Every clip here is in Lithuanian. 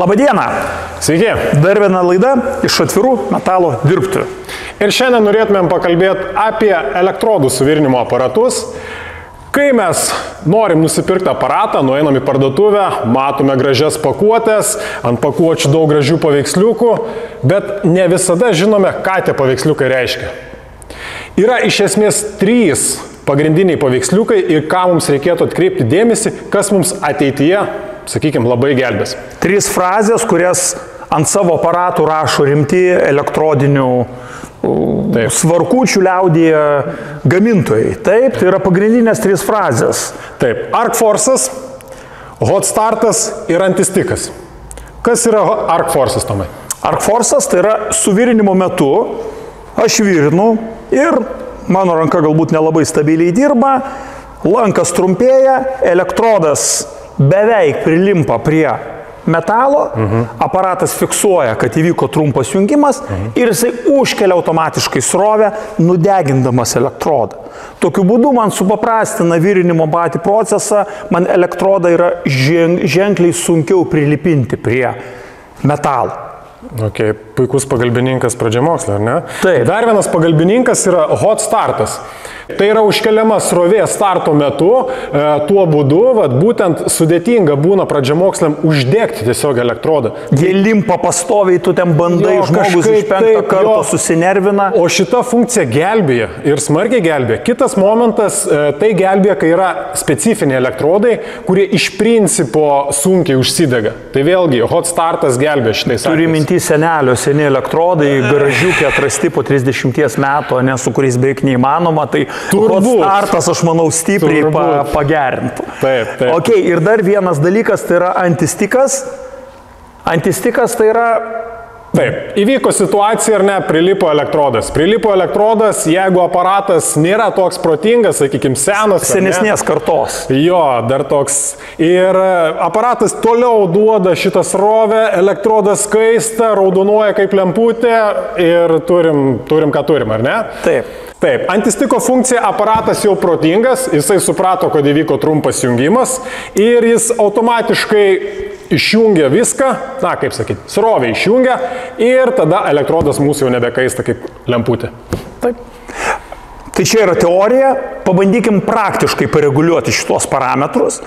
Labadiena. Sveiki. Dar viena laida iš atvirų metalo dirbtuvių. Ir šiandien norėtumėm pakalbėti apie elektrodų suvirinimo aparatus. Kai mes norim nusipirkti aparatą, nueinam į parduotuvę, matome gražias pakuotės, ant pakuočių daug gražių paveiksliukų, bet ne visada žinome, ką tie paveiksliukai reiškia. Yra iš esmės 3 pagrindiniai paveiksliukai ir ką mums reikėtų atkreipti dėmesį, kas mums ateityje, sakykime, labai gelbės. 3 frazės, kurias ant savo aparatų rašo rimti elektrodinių svarkučių liaudyje gamintojai. Taip, tai yra pagrindinės 3 frazės. Taip, Arc Force'as, Hot Start'as ir Antistikas. Kas yra Arc Force'as, Tomai? Arc Force'as tai yra suvirinimo metu, aš virinu ir mano ranka galbūt nelabai stabiliai dirba, lankas trumpėja, elektrodas beveik prilimpa prie metalo, aparatas fiksuoja, kad įvyko trumpas jungimas ir jisai užkelia automatiškai srovę, nudegindamas elektrodą. Tokiu būdu man supaprastina virinimo patį procesą, man elektrodą yra ženkliai sunkiau prilipinti prie metalo. Okay, puikus pagalbininkas pradžiamokslio, ar ne? Taip. Dar vienas pagalbininkas yra Hot Start'as. Tai yra užkeliama srovė starto metu, tuo būdu, būtent sudėtinga būna pradžiamoksliam uždegti tiesiog elektrodą. Jie limpa pastoviai, tu ten bandai, žmogus iš 5 karto susinervina. O šita funkcija gelbėja ir smarkiai gelbėja. Kitas momentas, tai gelbėja, kai yra specifiniai elektrodai, kurie iš principo sunkiai užsidega. Tai vėlgi, Hot Start'as gelbėja šitais atvejais. Turi minti senelio, seni elektrodai, garažiukai atrasti po 30 metų, ne, su kuriais beveik neįmanoma, tai Hot Start'as, aš manau, stipriai pagerintų. Taip, taip. Ok, ir dar vienas dalykas, tai yra antistikas. Antistikas tai yra... Taip, įvyko situacija ar ne, prilipo elektrodas. Prilipo elektrodas, jeigu aparatas nėra toks protingas, sakykime, senas. Senesnės kartos. Jo, dar toks. Ir aparatas toliau duoda šitą srovę, elektrodas kaista, raudonuoja kaip lemputė ir turim ką turim, ar ne? Taip. Taip, antistiko funkcija, aparatas jau protingas, jisai suprato, kad įvyko trumpas jungimas ir jis automatiškai išjungia viską, na, kaip sakyti, srovę išjungia ir tada elektrodas mūsų jau nebekaista kaip lemputė. Taip. Tai čia yra teorija, pabandykim praktiškai pareguliuoti šitos parametrus.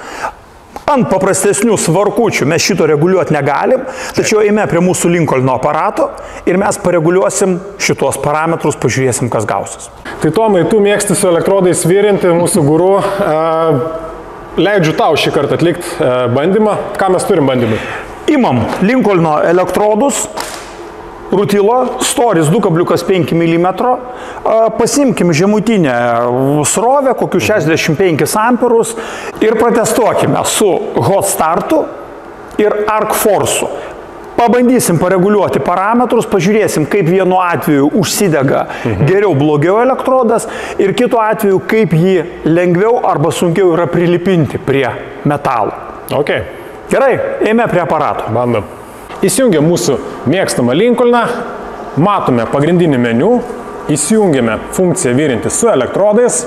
Ant paprastesnių svarkučių mes šito reguliuoti negalim, tačiau eime prie mūsų Lincolno aparato ir mes pareguliuosim šitos parametrus, pažiūrėsim, kas gausis. Tai Tomai, tu mėgsti su elektrodais virinti, mūsų guru. Leidžiu tau šį kartą atlikti bandymą. Ką mes turim bandymui? Imam Lincolno elektrodus, rutilo, storis 2,5 mm, pasimkim žemutinę srovę, kokius 65 amperus ir protestuokime su Hot Start'u ir Arc Force'u. Pabandysim pareguliuoti parametrus, pažiūrėsim, kaip vienu atveju užsidega geriau, blogiau elektrodas ir kitu atveju, kaip jį lengviau arba sunkiau yra prilipinti prie metalo. Ok. Gerai, eime prie aparato. Bandom. Įsijungiam mūsų mėgstamą Lincolną, matome pagrindinį meniu, įsijungiame funkciją virinti su elektrodais.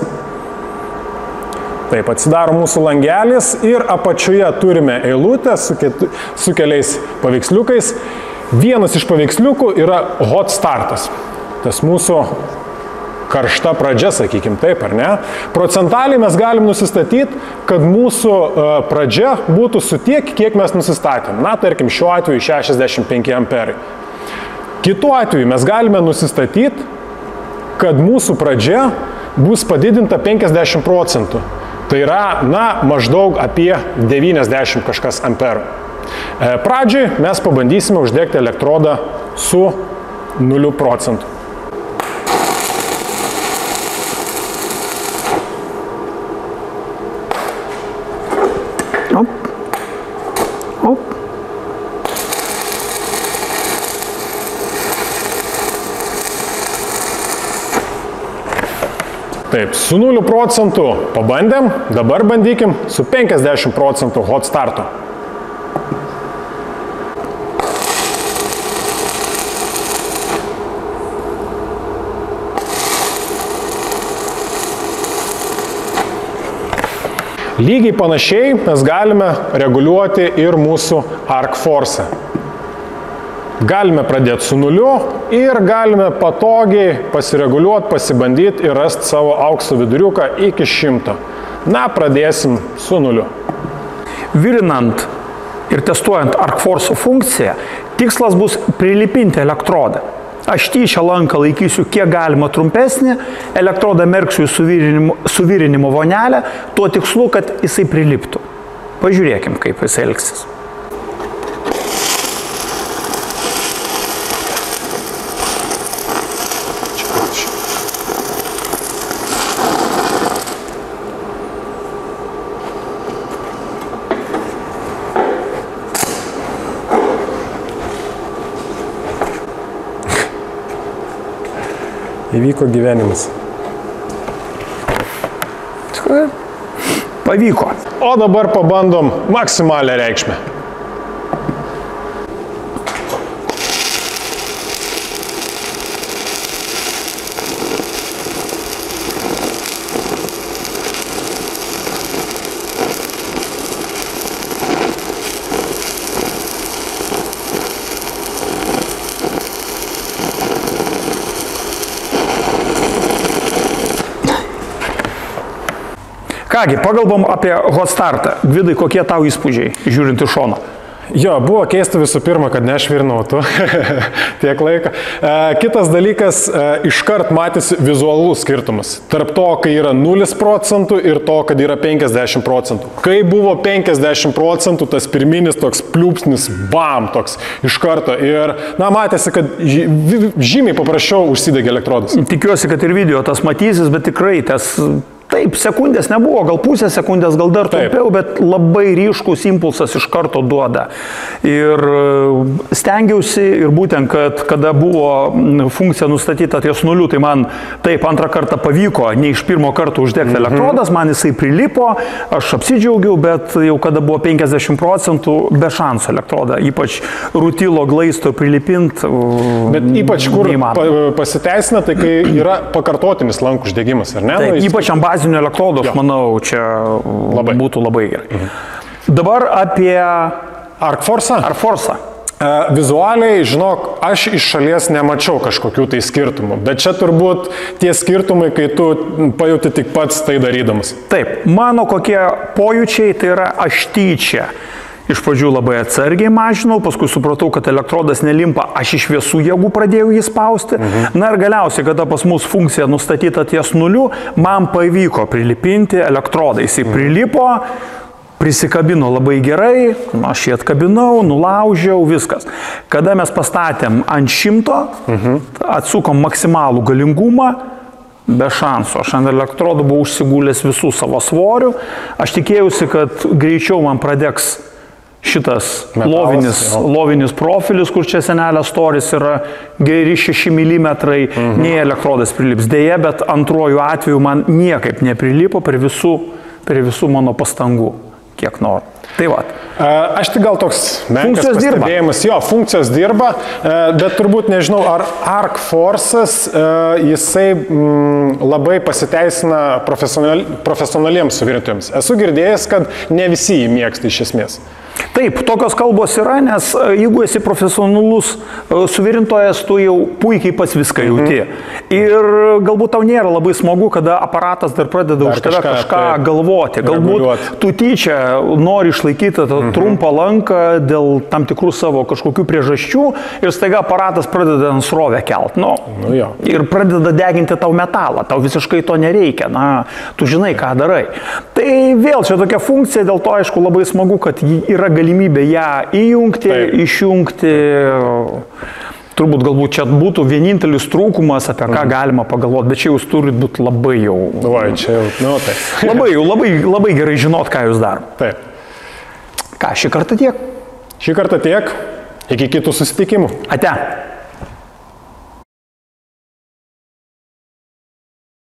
Taip, atsidaro mūsų langelis ir apačioje turime eilutę su keliais paveiksliukais. Vienas iš paveiksliukų yra Hot Start'as. Tas mūsų karšta pradžia, sakykime taip, ar ne? Procentaliai mes galim nusistatyti, kad mūsų pradžia būtų su tiek, kiek mes nusistatėm. Na, tarkim, šiuo atveju 65 amperai. Kitu atveju mes galime nusistatyti, kad mūsų pradžia bus padidinta 50%. Tai yra, na, maždaug apie 90 kažkas amperų. Pradžiai mes pabandysime uždegti elektrodą su 0%. Taip, su 0% pabandėm, dabar bandykim su 50% Hot Start'u. Lygiai panašiai mes galime reguliuoti ir mūsų Arc Force'ą. Galime pradėti su 0 ir galime patogiai pasireguliuoti, pasibandyti ir rasti savo aukso viduriuką iki 100. Na, pradėsim su 0. Virinant ir testuojant ArcForce funkciją, tikslas bus prilipinti elektrodą. Aš tyčia lanką laikysiu kiek galima trumpesnį, elektrodą merksiu į suvirinimo vonelę, tuo tikslu, kad jisai priliptų. Pažiūrėkim, kaip jis elgsis. Įvyko gyvenimas. Pavyko. O dabar pabandom maksimalią reikšmę. Kągi, pagalbom apie hot startą. Gvidai, kokie tau įspūdžiai, žiūrint iš šono? Jo, buvo keista visų pirma, kad nešvirnau tu tiek laiko. Kitas dalykas, iškart matėsi vizualus skirtumas. Tarp to, kai yra 0% ir to, kad yra 50%. Kai buvo 50%, tas pirminis toks pliūpsnis, bam, toks iš karto. Ir, na, matėsi, kad žymiai paprasčiau užsidegė elektrodas. Tikiuosi, kad ir video tas matysis, bet tikrai tas... Taip, sekundės nebuvo, gal pusę sekundės, gal dar trumpiau, bet labai ryškus impulsas iš karto duoda. Ir stengiausi ir būtent, kad kada buvo funkcija nustatyta ties 0, tai man taip antrą kartą pavyko, ne iš pirmo karto uždegti elektrodas, man jisai prilipo, aš apsidžiaugiau, bet jau kada buvo 50%, be šansų elektrodą, ypač rutilo glaisto prilipint. Bet ypač kur pasiteisina, tai kai yra pakartotinis lankų uždegimas, ar ne? Taip, ypač ant bazinio elektrodo, aš manau, čia būtų labai gerai. Dabar apie ArcForce. Vizualiai, žinok, aš iš šalies nemačiau kažkokių tai skirtumų, bet čia turbūt tie skirtumai, kai tu pajauti tik pats tai darydamas. Taip, mano kokie pojūčiai, tai yra aš tyčia. Iš pradžių labai atsargiai mažinau, paskui supratau, kad elektrodas nelimpa, aš iš visų jėgų pradėjau jį spausti. Na ir galiausiai, kada pas mus funkcija nustatyta ties 0, man pavyko prilipinti elektrodą. Jisai prilipo, prisikabino labai gerai, aš jį atkabinau, nulaužiau, viskas. Kada mes pastatėm ant 100, atsukom maksimalų galingumą, be šansų. Aš ant elektrodų buvau užsigulęs visų savo svorių. Aš tikėjausi, kad greičiau man pradegs šitas lovinis profilis, kur čia senelio storis yra geri 6 mm, nei elektrodas prilips. Deja, bet antruoju atveju man niekaip neprilipo per visų mano pastangų, kiek noriu. Tai va. Aš tik gal toks menkas pastebėjimas. Jo, funkcijos dirba, bet turbūt nežinau, ar ArcForce'as jisai labai pasiteisina profesionaliems suvirintojams. Esu girdėjęs, kad ne visi jį mėgsta iš esmės. Taip, tokios kalbos yra, nes jeigu esi profesionalus suvirintojas, tu jau puikiai pats viską jauti. Ir galbūt tau nėra labai smagu, kada aparatas dar pradeda už tave kažką galvoti. Galbūt tu tyčia nori išlaikyti tą trumpą lanką dėl tam tikrų savo kažkokių priežasčių ir staiga aparatas pradeda ant srovę kelt. Ir pradeda deginti tau metalą. Tau visiškai to nereikia. Na, tu žinai, ką darai. Tai vėl čia tokia funkcija, dėl to aišku labai smagu, kad yra galimybė ją įjungti, išjungti. Turbūt galbūt čia būtų vienintelis trūkumas, apie ką galima pagalvoti, bet čia jūs turit būti labai jau... Labai gerai žinot, ką jūs daro. Taip. Ką, šį kartą tiek? Šį kartą tiek. Iki kitų susitikimų. Ate.